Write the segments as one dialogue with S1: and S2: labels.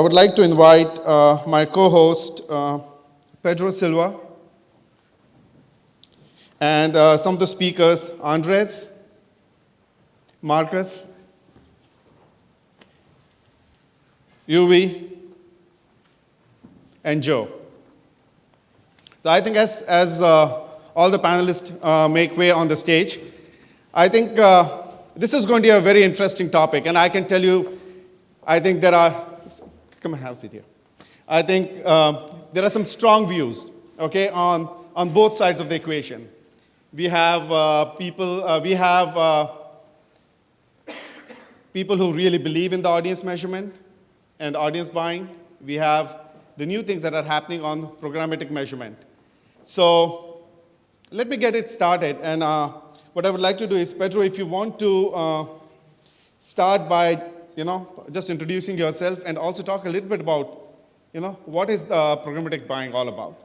S1: I would like to invite my co-host, Pedro Silva, and some of the speakers, Andrzej, Marcus, Uwe, and Joe. So I think as all the panelists make way on the stage, I think this is going to be a very interesting topic, and I can tell you, I think there are, come and have a seat here. I think there are some strong views, okay, on both sides of the equation. We have people who really believe in the audience measurement and audience buying. We have the new things that are happening on programmatic measurement. So let me get it started. And what I would like to do is, Pedro, if you want to start by, just introducing yourself and also talk a little bit about, what is the programmatic buying all about?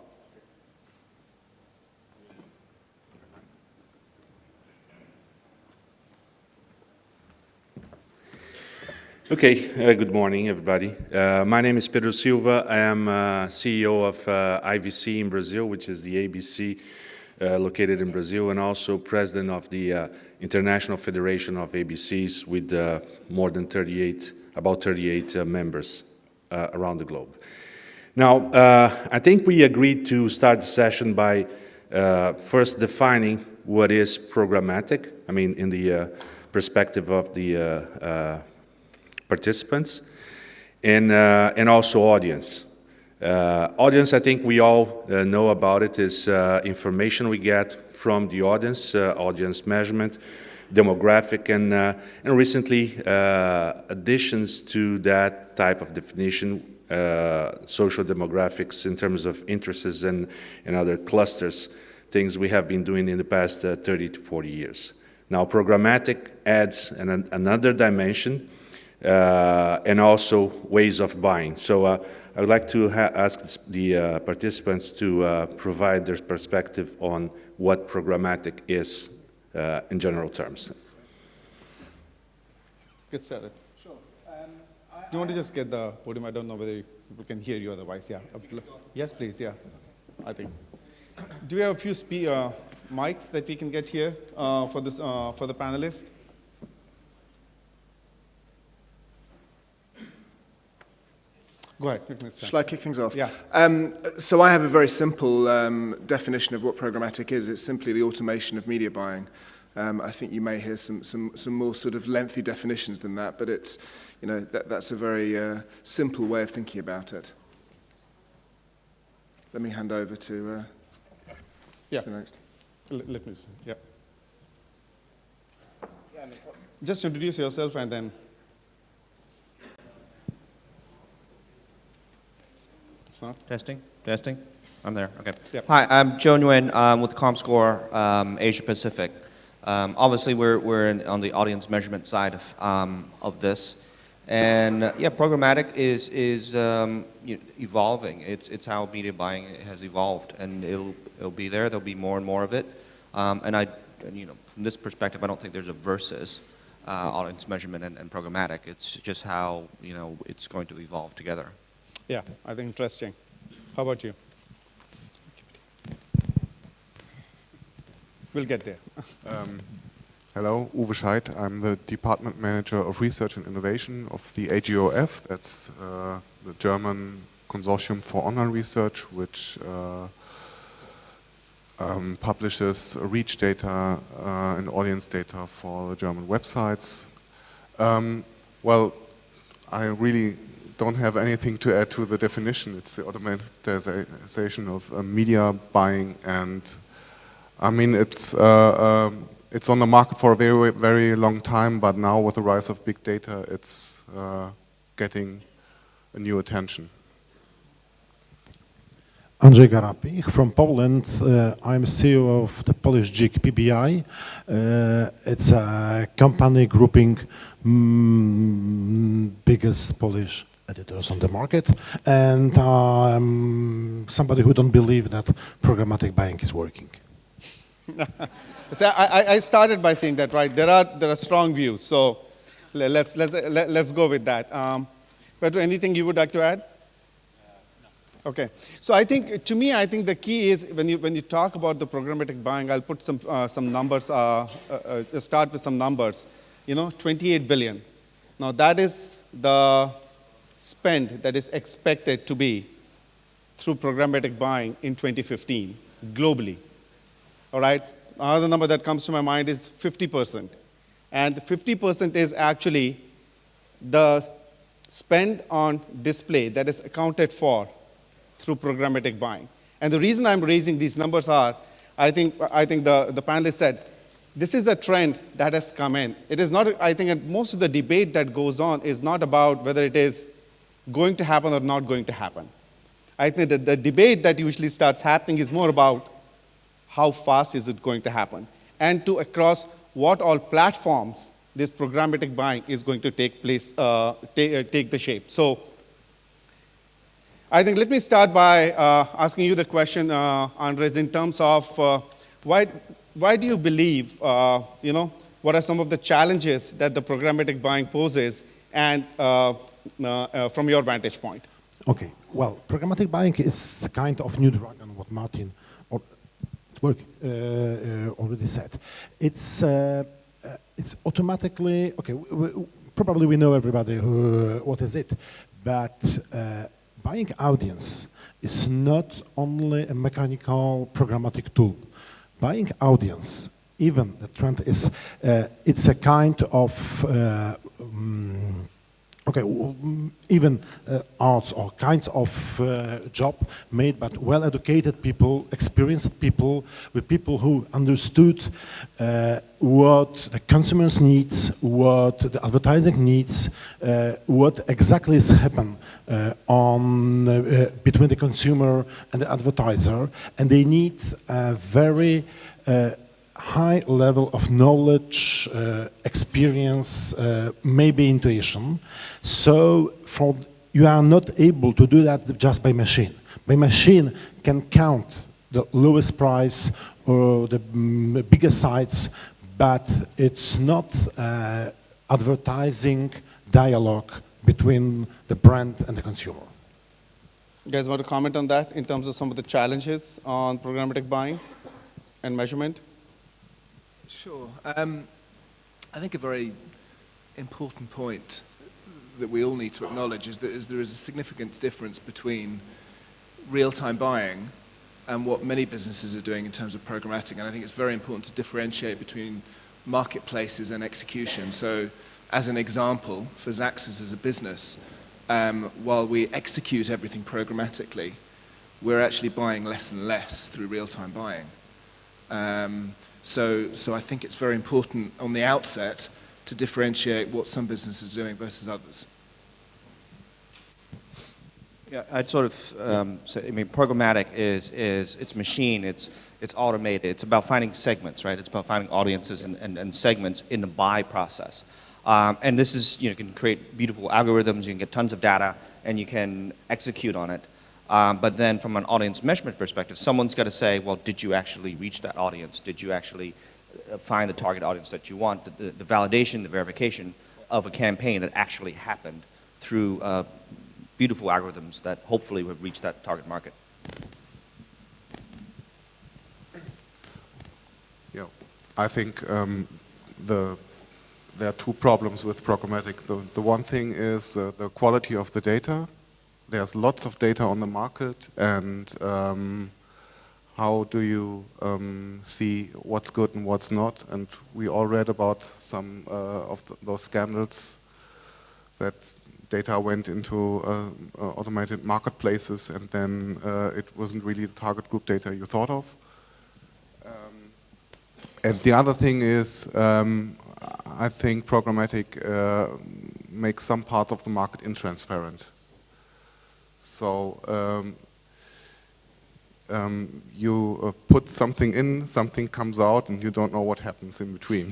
S2: Okay, good morning, everybody. My name is Pedro Silva. I am CEO of IFABC in Brazil, which is the ABC located in Brazil, and also president of the International Federation of ABCs with more than about 38 members around the globe. Now, I think we agreed to start the session by first defining what is programmatic, I mean, in the perspective of the participants, and also audience. Audience, I think we all know about it, is information we get from the audience, audience measurement, demographic, and recently additions to that type of definition, social demographics in terms of interests and other clusters, things we have been doing in the past 30 to 40 years. Now, programmatic adds another dimension, and also ways of buying. So I would like to ask the participants to provide their perspective on what programmatic is in general terms.
S1: Get started. Sure. Do you want to just get the podium? I don't know whether people can hear you otherwise. Yeah. Yes, please. Yeah. I think. Do we have a few mics that we can get here for the panelists? Go ahead.
S3: Shall I kick things off?
S1: Yeah.
S3: So I have a very simple definition of what programmatic is. It's simply the automation of media buying. I think you may hear some more sort of lengthy definitions than that, but it's, that's a very simple way of thinking about it. Let me hand over to the next.
S1: Let me see. Yeah. Just introduce yourself and then.
S4: Testing. I'm there. Okay.
S1: Yep.
S4: Hi, I'm Joe Nguyen with comScore Asia Pacific. Obviously, we're on the audience measurement side of this, and programmatic is evolving. It's how media buying has evolved, and it'll be there. There'll be more and more of it. And from this perspective, I don't think there's a versus audience measurement and programmatic. It's just how it's going to evolve together.
S1: Yeah, I think interesting. How about you? We'll get there.
S5: Hello, Uwe Scheid. I'm the Department Manager of Research and Innovation of the AGOF. That's the German Consortium for Online Research, which publishes reach data and audience data for the German websites. Well, I really don't have anything to add to the definition. It's the automatization of media buying, and I mean it's on the market for a very, very long time, but now with the rise of big data, it's getting a new attention.
S6: Andrzej Garapich from Poland. I'm CEO of the Polish JIC PBI. It's a company grouping biggest Polish editors on the market, and somebody who don't believe that programmatic buying is working.
S1: So I started by saying that, right? There are strong views, so let's go with that. Pedro, anything you would like to add? No. Okay. So I think, to me, I think the key is when you talk about the programmatic buying, I'll put some numbers, start with some numbers. 28 billion. Now that is the spend that is expected to be through programmatic buying in 2015, globally. All right? Another number that comes to my mind is 50%. And 50% is actually the spend on display that is accounted for through programmatic buying. And the reason I'm raising these numbers are, I think the panelists said, this is a trend that has come in. It is not, I think most of the debate that goes on is not about whether it is going to happen or not going to happen. I think that the debate that usually starts happening is more about how fast is it going to happen, and to across what all platforms this programmatic buying is going to take place, take the shape. So I think let me start by asking you the question, Andrzej, in terms of why do you believe, what are some of the challenges that the programmatic buying poses, and from your vantage point?
S6: Okay, well, programmatic buying is a kind of new dragon, what Martin already said. It's automatically, okay, probably we know everybody what is it, but buying audience is not only a mechanical programmatic tool. Buying audience, even the trend is, it's a kind of, even arts or kinds of job made by well-educated people, experienced people, with people who understood what the consumers needs, what the advertising needs, what exactly is happening between the consumer and the advertiser, and they need a very high level of knowledge, experience, maybe intuition. So you are not able to do that just by machine. By machine can count the lowest price or the biggest sites, but it's not advertising dialogue between the brand and the consumer.
S1: You guys want to comment on that in terms of some of the challenges on programmatic buying and measurement?
S3: Sure. I think a very important point that we all need to acknowledge is that there is a significant difference between real-time buying and what many businesses are doing in terms of programmatic. And I think it's very important to differentiate between marketplaces and execution. So as an example, for Xaxis as a business, while we execute everything programmatically, we're actually buying less and less through real-time buying. So I think it's very important on the outset to differentiate what some businesses are doing versus others.
S4: Yeah, I'd sort of say, I mean, programmatic it's machine, it's automated, it's about finding segments, right? It's about finding audiences and segments in the buy process. And this is, you can create beautiful algorithms, you can get tons of data, and you can execute on it. But then from an audience measurement perspective, someone's got to say, well, did you actually reach that audience? Did you actually find the target audience that you want? The validation, the verification of a campaign that actually happened through beautiful algorithms that hopefully would reach that target market.
S5: Yeah, I think there are two problems with programmatic. The one thing is the quality of the data. There's lots of data on the market, and how do you see what's good and what's not? And we all read about some of those scandals that data went into automated marketplaces, and then it wasn't really the target group data you thought of. And the other thing is, I think programmatic makes some parts of the market intransparent. So you put something in, something comes out, and you don't know what happens in between.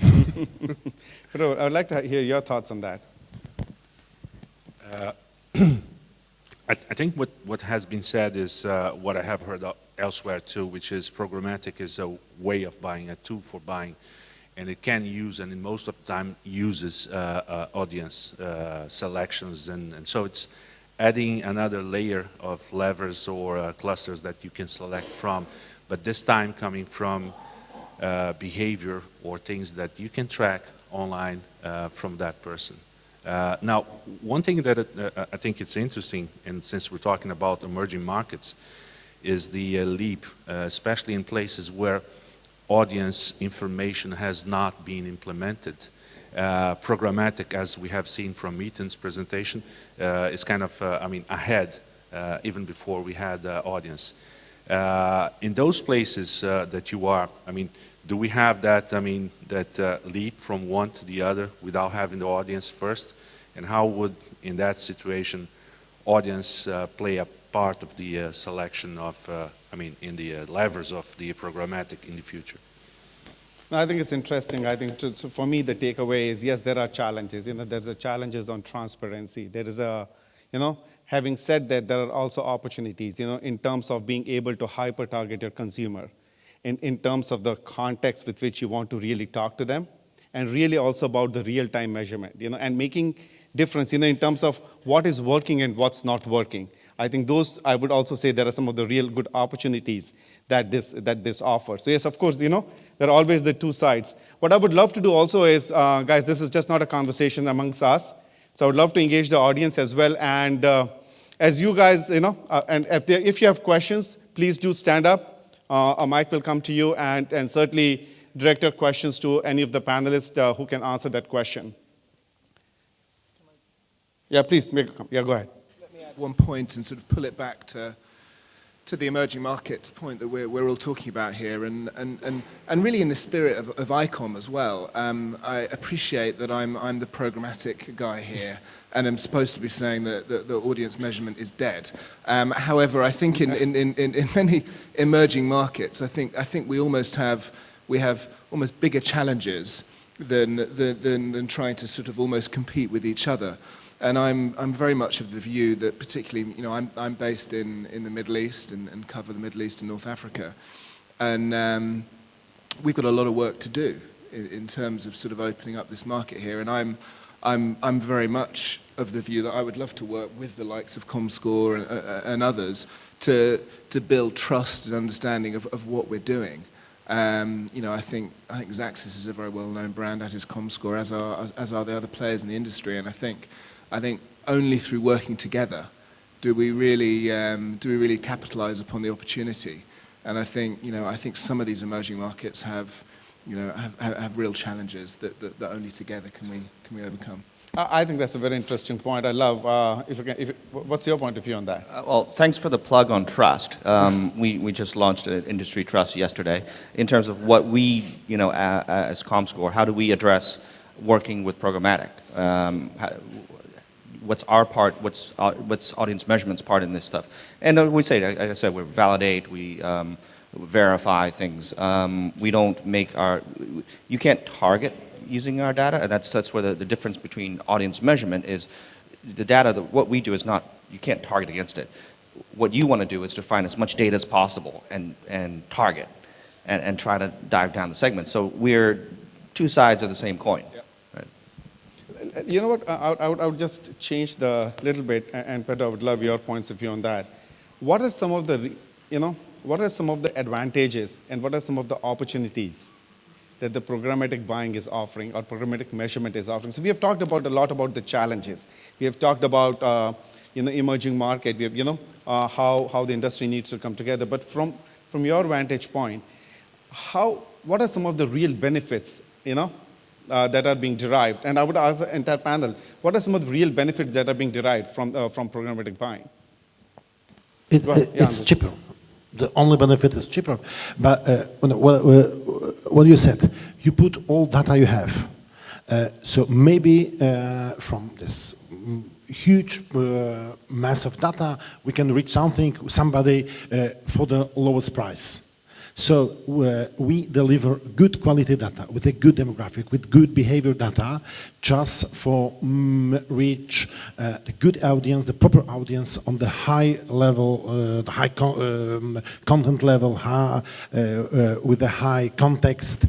S1: Pedro, I would like to hear your thoughts on that.
S2: I think what has been said is what I have heard elsewhere too, which is programmatic is a way of buying, a tool for buying. and it can use, and in most of the time uses audience selections, and so it's adding another layer of levers or clusters that you can select from, but this time coming from behavior or things that you can track online from that person. Now, one thing that I think it's interesting, and since we're talking about emerging markets, is the leap, especially in places where audience information has not been implemented. Programmatic, as we have seen from Ethan's presentation, is kind of, ahead, even before we had audience. In those places that you are, do we have that, that leap from one to the other without having the audience first? And how would, in that situation, audience play a part of the selection of, in the levers of the programmatic in the future?
S1: No, I think it's interesting. I think for me, the takeaway is, yes, there are challenges. There's a challenges on transparency. There is a, having said that, there are also opportunities, in terms of being able to hyper-target your consumer, in terms of the context with which you want to really talk to them, and really also about the real-time measurement, and making difference, in terms of what is working and what's not working. I think those, I would also say there are some of the real good opportunities that this offers. So yes, of course, there are always the two sides. What I would love to do also is, guys, this is just not a conversation amongst us. So I would love to engage the audience as well. And as you guys, and if you have questions, please do stand up. A mic will come to you, and certainly direct your questions to any of the panelists who can answer that question. Yeah, please, go ahead.
S3: Let me add one point and sort of pull it back to the emerging markets point that we're all talking about here, and really in the spirit of ICOM as well. I appreciate that I'm the programmatic guy here, and I'm supposed to be saying that the audience measurement is dead. However, I think in many emerging markets, I think we have almost bigger challenges than trying to sort of almost compete with each other. And I'm very much of the view that particularly, I'm based in the Middle East and cover the Middle East and North Africa. And we've got a lot of work to do in terms of sort of opening up this market here. And I'm very much of the view that I would love to work with the likes of comScore and others to build trust and understanding of what we're doing. I think Xaxis is a very well-known brand, as is comScore, as are the other players in the industry. And I think only through working together do we really capitalize upon the opportunity. And I think some of these emerging markets have real challenges that only together can we overcome.
S1: I think that's a very interesting point. I love, what's your point of view on that?
S4: Well, thanks for the plug on trust. We just launched an industry trust yesterday in terms of what we, as comScore, how do we address working with programmatic? What's our part? What's audience measurement's part in this stuff? And we say, like I said, we validate, we verify things. We don't make you can't target using our data, and that's where the difference between audience measurement is. The data, what we do is not, you can't target against it. What you want to do is to find as much data as possible and target and try to dive down the segment. So we're two sides of the same coin.
S3: Yep.
S1: Right. You know what, I would just change the little bit, and Pedro, I would love your points of view on that. What are some of the, what are some of the advantages and what are some of the opportunities that the programmatic buying is offering or programmatic measurement is offering? So we have talked a lot about the challenges. We have talked about emerging market. We have how the industry needs to come together. But from your vantage point, what are some of the real benefits that are being derived? And I would ask the entire panel, what are some of the real benefits that are being derived from programmatic buying?
S6: It's cheaper. The only benefit is cheaper. But what you said, you put all data you have. So maybe from this huge mass of data, we can reach somebody for the lowest price. So we deliver good quality data with a good demographic, with good behavior data, just for reach the good audience, the proper audience on the high level, the high content level, with the high context.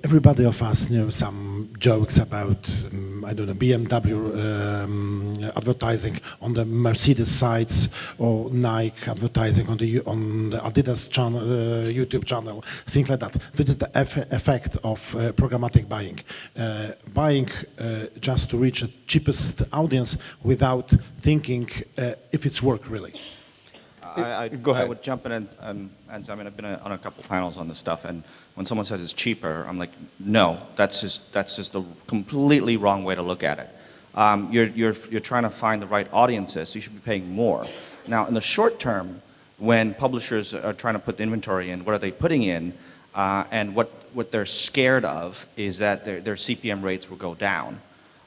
S6: Everybody of us knows some jokes about, I don't know, BMW advertising on the Mercedes sites, or Nike advertising on the Adidas channel, YouTube channel, things like that. This is the effect of programmatic buying. Buying just to reach the cheapest audience without thinking if it's work really.
S1: Go ahead.
S4: I would jump in and I mean, I've been on a couple panels on this stuff, and when someone says it's cheaper, I'm like, no, that's just the completely wrong way to look at it. You're trying to find the right audiences, so you should be paying more. Now, in the short term, when publishers are trying to put the inventory in, what are they putting in? And what they're scared of is that their CPM rates will go down.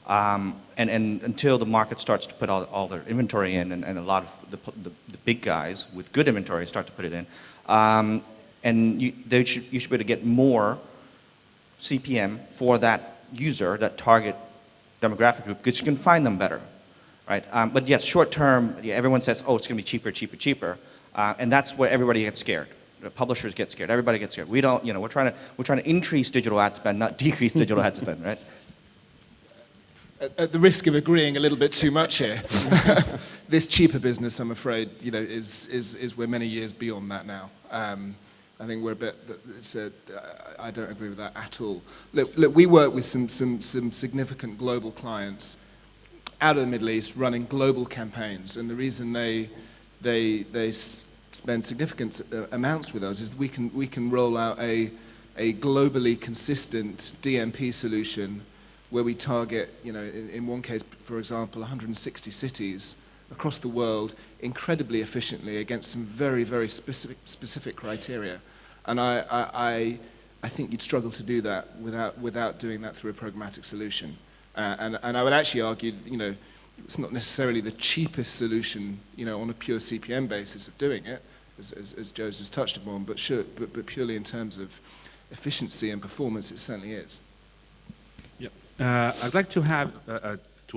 S4: And until the market starts to put all their inventory in, and a lot of the big guys with good inventory start to put it in, and you should be able to get more CPM for that user, that target demographic group, because you can find them better, right? But yes, short term, everyone says, oh, it's going to be cheaper, cheaper, cheaper, and that's where everybody gets scared. The publishers get scared. Everybody gets scared. We don't, we're trying to increase digital ad spend, not decrease digital ad spend, right?
S3: At the risk of agreeing a little bit too much here, this cheaper business, I'm afraid, is we're many years beyond that now. I think we're a bit. I don't agree with that at all. Look, we work with some significant global clients out of the Middle East, running global campaigns, and the reason they spend significant amounts with us is that we can roll out a globally consistent DMP solution, where we target, in one case, for example, 160 cities across the world incredibly efficiently against some very, very specific criteria. And I think you'd struggle to do that without doing that through a programmatic solution. And I would actually argue, it's not necessarily the cheapest solution, on a pure CPM basis of doing it, as Joe's just touched upon, but purely in terms of efficiency and performance, it certainly is.
S2: I'd like to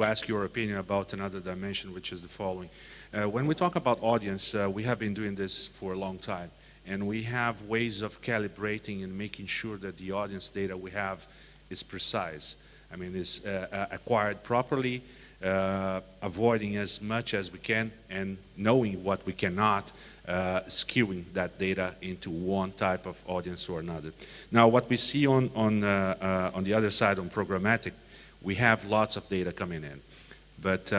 S2: ask your opinion about another dimension, which is the following. When we talk about audience, we have been doing this for a long time, and we have ways of calibrating and making sure that the audience data we have is precise. I mean, is acquired properly, avoiding as much as we can, and knowing what we cannot, skewing that data into one type of audience or another. Now, what we see on the other side, on programmatic, we have lots of data coming in. But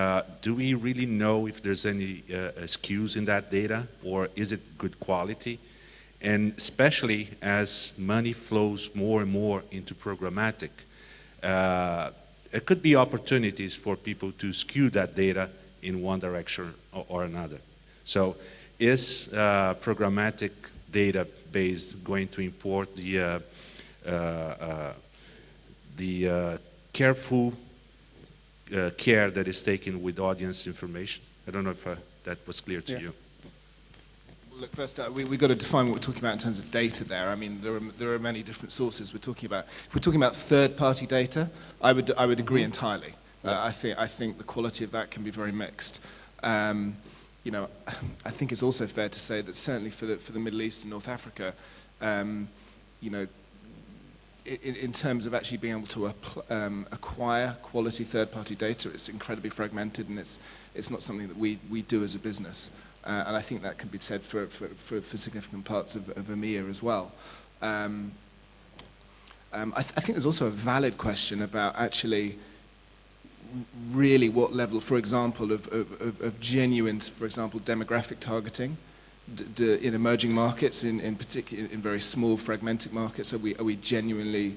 S2: do we really know if there's any skews in that data, or is it good quality? And especially as money flows more and more into programmatic, there could be opportunities for people to skew that data in one direction or another. So is programmatic database going to import the careful care that is taken with audience information? I don't know if that was clear to you.
S3: Well, look, first, we've got to define what we're talking about in terms of data there. I mean, there are many different sources we're talking about. If we're talking about third-party data, I would agree entirely. I think the quality of that can be very mixed. I think it's also fair to say that certainly for the Middle East and North Africa, in terms of actually being able to acquire quality third-party data, it's incredibly fragmented, and it's not something that we do as a business. And I think that can be said for significant parts of EMEA as well. I think there's also a valid question about actually really what level, for example, of genuine, for example, demographic targeting in emerging markets, in particular in very small fragmented markets. Are we genuinely,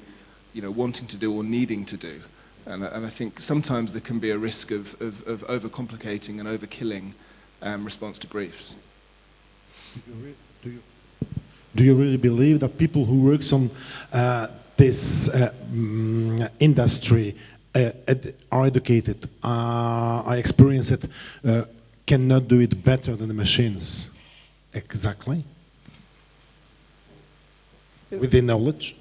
S3: wanting to do or needing to do? And I think sometimes there can be a risk of overcomplicating and overkilling response to briefs.
S6: Do you really believe that people who works on this industry are educated, are experienced, cannot do it better than the machines? Exactly. with the knowledge?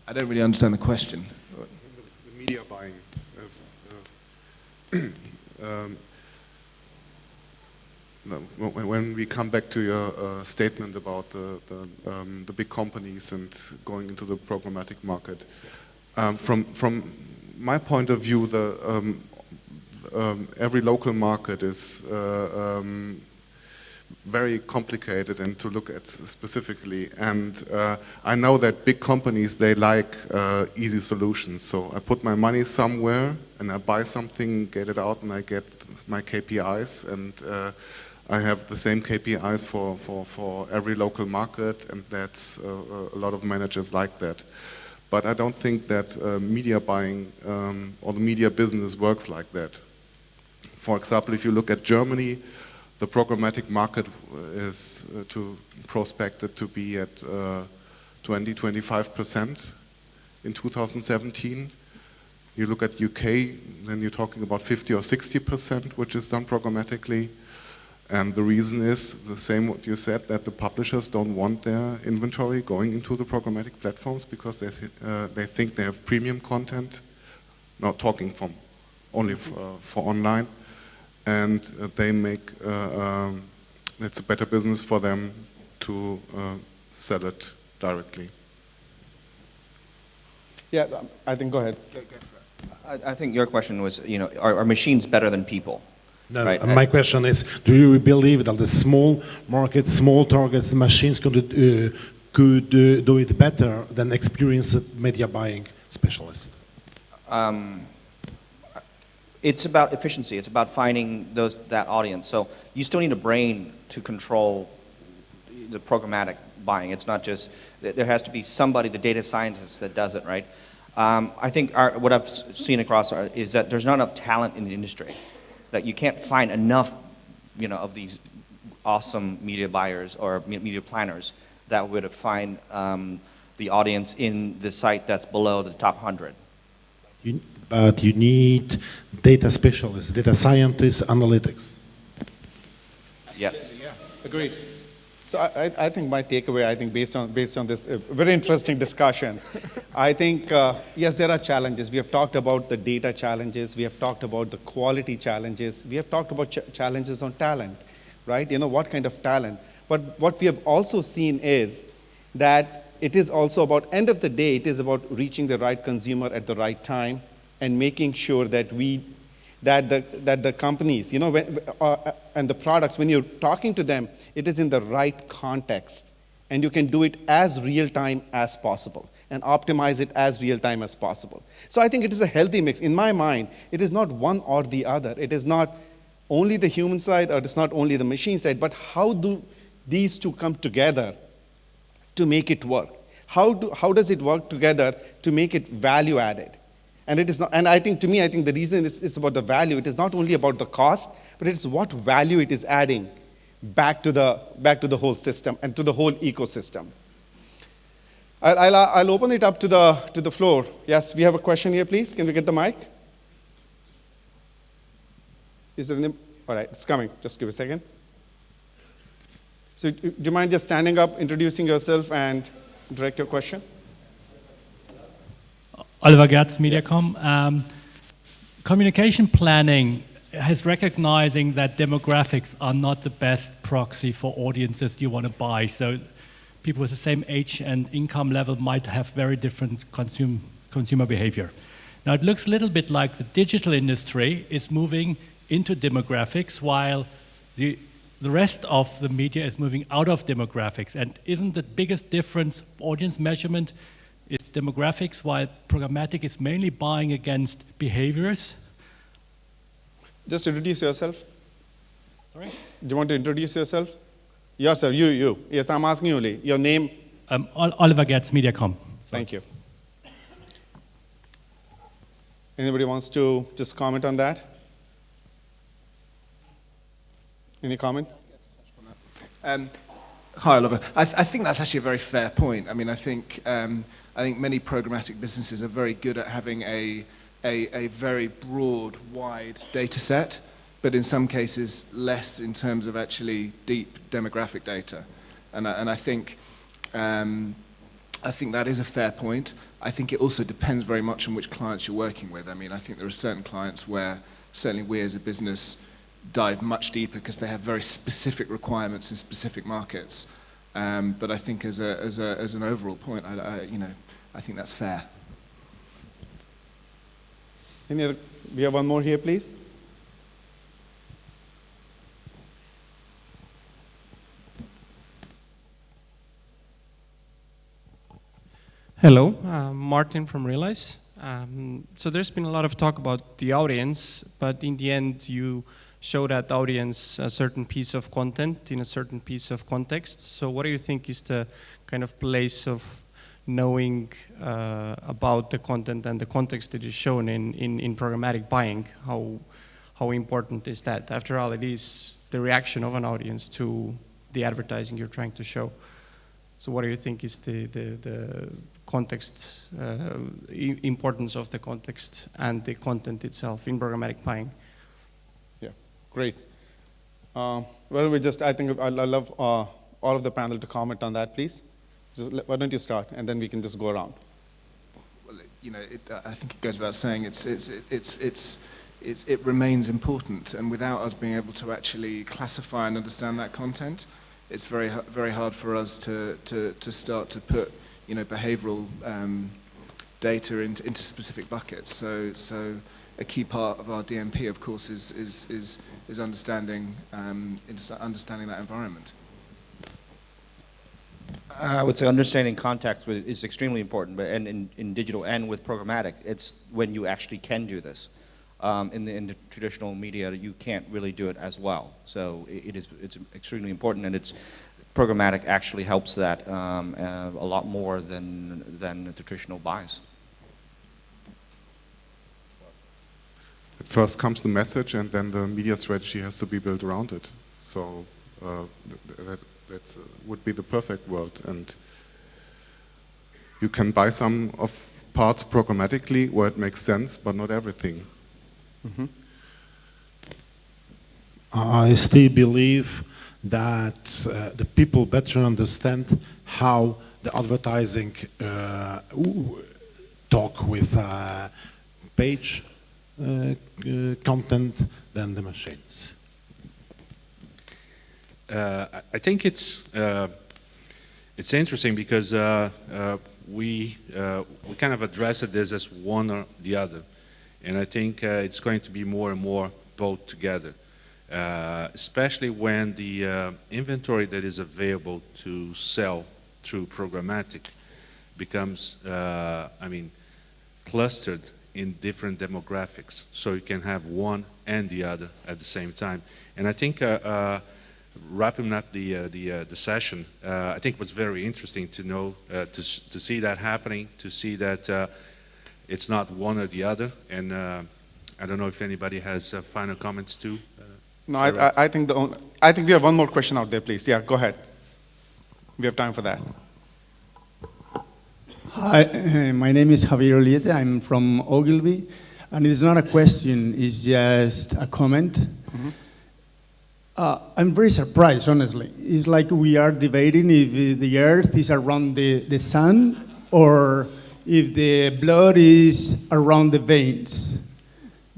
S3: I don't really understand the question.
S5: The media buying. When we come back to your statement about the big companies and going into the programmatic market, from my point of view, every local market is very complicated and to look at specifically. And I know that big companies, they like easy solutions. So I put my money somewhere and I buy something, get it out, and I get my KPIs. And I have the same KPIs for every local market, and that's a lot of managers like that. But I don't think that media buying or the media business works like that. For example, if you look at Germany, the programmatic market is prospected to be at 20–25% in 2017. You look at UK, then you're talking about 50 or 60%, which is done programmatically. And the reason is the same what you said, that the publishers don't want their inventory going into the programmatic platforms because they think they have premium content, not talking from only for online, and they make it's a better business for them to sell it directly.
S1: Yeah, I think, go ahead.
S4: I think your question was, you know, are machines better than people?
S6: No,
S4: right?
S6: my question is, do you believe that the small market, small targets, the machines could do it better than experienced media buying specialists?
S4: It's about efficiency. It's about finding that audience. So you still need a brain to control the programmatic buying. It's not just, there has to be somebody, the data scientist, that does it, right? I think what I've seen across is that there's not enough talent in the industry. That you can't find enough, you know, of these awesome media buyers or media planners that would find the audience in the site that's below the top 100.
S6: But you need data specialists, data scientists, analytics.
S4: Yeah.
S3: Agreed.
S1: So I think my takeaway, I think based on this very interesting discussion, I think, yes, there are challenges. We have talked about the data challenges. We have talked about the quality challenges. We have talked about challenges on talent, right? You know, what kind of talent. But what we have also seen is that it is also about, end of the day, it is about reaching the right consumer at the right time and making sure that that the companies, you know, and the products, when you're talking to them, it is in the right context. And you can do it as real time as possible and optimize it as real time as possible. So I think it is a healthy mix. In my mind, it is not one or the other. It is not only the human side or it's not only the machine side, but how do these two come together to make it work? How does it work together to make it value added? And it is not, and I think, to me, I think the reason is about the value. It is not only about the cost, but it's what value it is adding back to the whole system and to the whole ecosystem. I'll open it up to the floor. Yes, we have a question here, please. Can we get the mic? Is there any? All right, it's coming. Just give a second. So do you mind just standing up, introducing yourself, and direct your question?
S7: Oliver Gertz, Mediacom. Communication planning has recognizing that demographics are not the best proxy for audiences you want to buy. So people with the same age and income level might have very different consumer behavior. Now it looks a little bit like the digital industry is moving into demographics while the rest of the media is moving out of demographics. And isn't the biggest difference audience measurement is demographics, while programmatic is mainly buying against behaviors?
S1: Just introduce yourself.
S7: Sorry?
S1: Do you want to introduce yourself? Yes, sir, you. Yes, I'm asking you only. Your name?
S7: Oliver Gertz, Mediacom.
S1: Thank you. Anybody wants to just comment on that? Any comment?
S3: Hi, Oliver. I think that's actually a very fair point. I mean, I think many programmatic businesses are very good at having a very broad, wide data set, but in some cases less in terms of actually deep demographic data. And I think I think that is a fair point. I think it also depends very much on which clients you're working with. I mean, I think there are certain clients where certainly we as a business dive much deeper because they have very specific requirements in specific markets. But I think as an overall point, I think that's fair.
S1: Any other? We have one more here, please.
S8: Hello, Martin from Realize. So there's been a lot of talk about the audience, but in the end you show that audience a certain piece of content in a certain piece of context. So what do you think is the kind of place of knowing about the content and the context that is shown in programmatic buying? How important is that? After all, it is the reaction of an audience to the advertising you're trying to show. So what do you think is the context, importance of the context and the content itself in programmatic buying?
S1: Yeah, great. Well, I think I'd love all of the panel to comment on that, please. Why don't you start, and then we can just go around.
S3: Well, I think it goes without saying it remains important, and without us being able to actually classify and understand that content, it's very hard for us to start to put behavioral data into specific buckets. So a key part of our DMP, of course, is understanding that environment.
S4: I would say understanding context is extremely important, but in digital and with programmatic, it's when you actually can do this. In the traditional media, you can't really do it as well. So it's extremely important, and programmatic actually helps that a lot more than the traditional buys.
S5: At first comes the message, and then the media strategy has to be built around it. So that would be the perfect world, and you can buy some of parts programmatically where it makes sense, but not everything.
S1: Mm-hmm.
S6: I still believe that the people better understand how the advertising talk with page content than the machines.
S2: I think it's interesting because we kind of addressed this as one or the other, and I think it's going to be more and more both together, especially when the inventory that is available to sell through programmatic becomes, clustered in different demographics, so you can have one and the other at the same time. And I think wrapping up the session, I think it was very interesting to know, to see that happening, to see that it's not one or the other. And I don't know if anybody has final comments too.
S1: No, I think we have one more question out there, please. Yeah, go ahead. We have time for that.
S9: Hi, my name is Javier Oliete. I'm from Ogilvy, and it's not a question, it's just a comment.
S1: Mm-hmm.
S9: I'm very surprised, honestly. It's like we are debating if the earth is around the sun or if the blood is around the veins.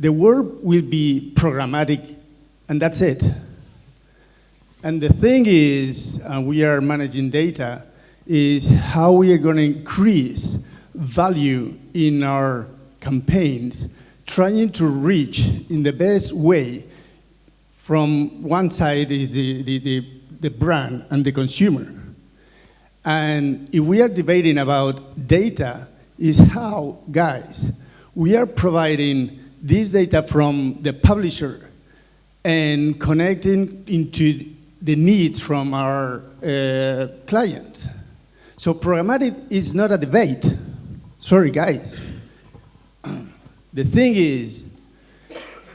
S9: The word will be programmatic, and that's it. And the thing is, we are managing data, is how we are going to increase value in our campaigns, trying to reach in the best way. From one side is the brand and the consumer. And if we are debating about data, is how, guys, we are providing this data from the publisher and connecting into the needs from our clients. So programmatic is not a debate. Sorry, guys. The thing is,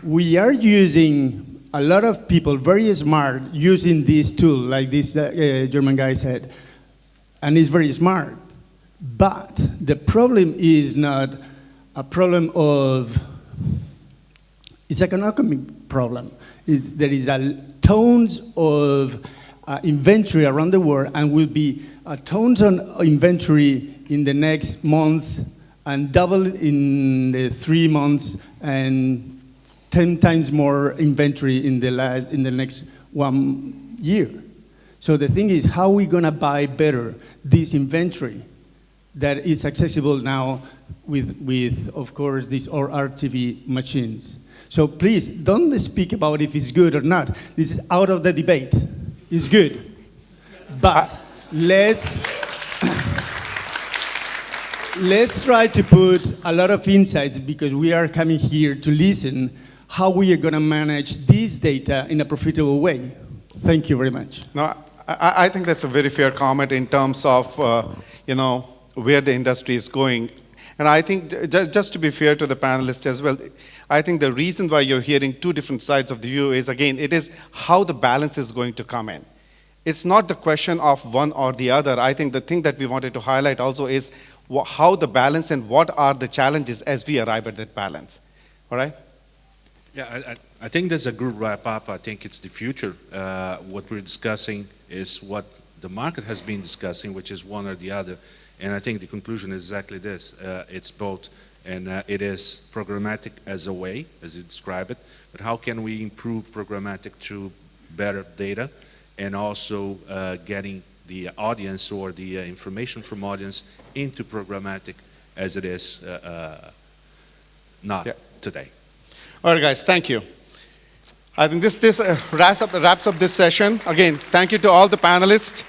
S9: we are using a lot of people, very smart, using this tool, like this German guy said, and it's very smart. But the problem is not a problem of, it's an economic problem. There is tons of inventory around the world, and will be tons of inventory in the next month and double in the 3 months and 10 times more inventory in the next 1 year. So the thing is, how are we going to buy better this inventory that is accessible now with of course, these RTV machines? So please, don't speak about if it's good or not. This is out of the debate. It's good. But let's try to put a lot of insights, because we are coming here to listen how we are going to manage this data in a profitable way. Thank you very much.
S1: No, I think that's a very fair comment in terms of where the industry is going. And I think, just to be fair to the panelists as well, I think the reason why you're hearing two different sides of the view is, again, it is how the balance is going to come in. It's not the question of one or the other. I think the thing that we wanted to highlight also is how the balance and what are the challenges as we arrive at that balance. All right?
S2: Yeah, I think that's a good wrap up. I think it's the future. What we're discussing is what the market has been discussing, which is one or the other. And I think the conclusion is exactly this. It's both, and it is programmatic as a way, as you describe it, but how can we improve programmatic through better data and also getting the audience or the information from audience into programmatic as it is not today.
S1: All right, guys, thank you. I think this wraps up this session. Again, thank you to all the panelists.